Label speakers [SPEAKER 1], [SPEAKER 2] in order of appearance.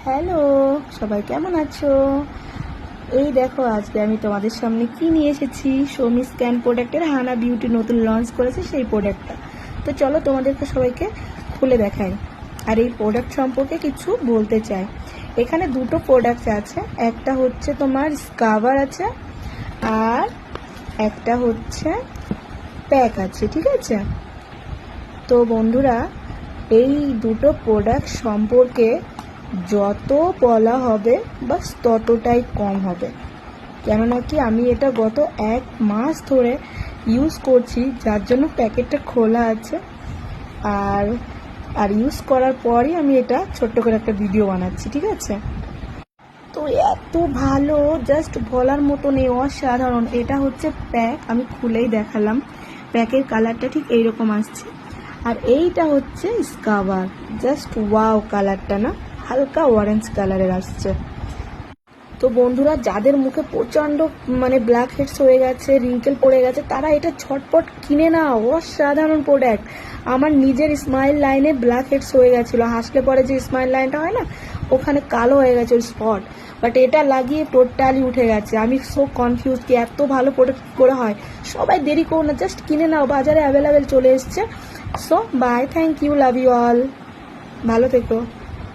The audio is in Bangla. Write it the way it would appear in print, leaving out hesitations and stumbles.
[SPEAKER 1] হ্যালো, সবাই কেমন আছো? এই দেখো আজকে আমি তোমাদের সামনে কি নিয়ে এসেছি। শোমি স্ক্যান প্রোডাক্টের হানা বিউটি নতুন লঞ্চ করেছে সেই প্রোডাক্টটা। তো চলো তোমাদেরকে সবাইকে খুলে দেখাই আর এই প্রোডাক্ট সম্পর্কে কিছু বলতে চাই। এখানে দুটো প্রোডাক্ট আছে, একটা হচ্ছে তোমার স্কাবার আছে আর একটা হচ্ছে প্যাক আছে, ঠিক আছে? তো বন্ধুরা, এই দুটো প্রোডাক্ট সম্পর্কে যত বলা হবে বাস ততটাই কম হবে, কেননা কি আমি এটা গত 1 মাস ধরে ইউজ করছি, যার জন্য প্যাকেটটা খোলা আছে। আর আর ইউজ করার পরই আমি এটা ছোট্ট করে একটা ভিডিও বানাচ্ছি, ঠিক আছে? তো এত ভালো, জাস্ট বলার মতো নেই, অসাধারণ। এটা হচ্ছে প্যাক, আমি খুলেই দেখালাম। প্যাকের কালারটা ঠিক এইরকম আসছে। আর এইটা হচ্ছে স্কাবার, জাস্ট ওয়াও কালারটা না, হালকা অরেঞ্জ কালারের আসছে। তো বন্ধুরা, যাদের মুখে প্রচণ্ড ব্ল্যাক হেডস হয়ে গেছে, রিঙ্কেল পড়ে গেছে, তারা এটা ছটপট কিনে নাও। অসাধারণ প্রোডাক্ট। আমার নিজের স্মাইল লাইনে ব্ল্যাক হেডস হয়ে গেছিলো, হাসলে পরে যে স্মাইল লাইনটা হয় না, ওখানে কালো হয়ে গেছে ওই স্পট। বাট এটা লাগিয়ে টোটালি উঠে গেছে। আমি সো কনফিউজ কি এত ভালো প্রোডাক্ট করে হয়। সবাই দেরি করো না, জাস্ট কিনে নাও, বাজারে অ্যাভেলেবেল চলে এসছে। So bye, thank you, love you all, ভালো থেকো।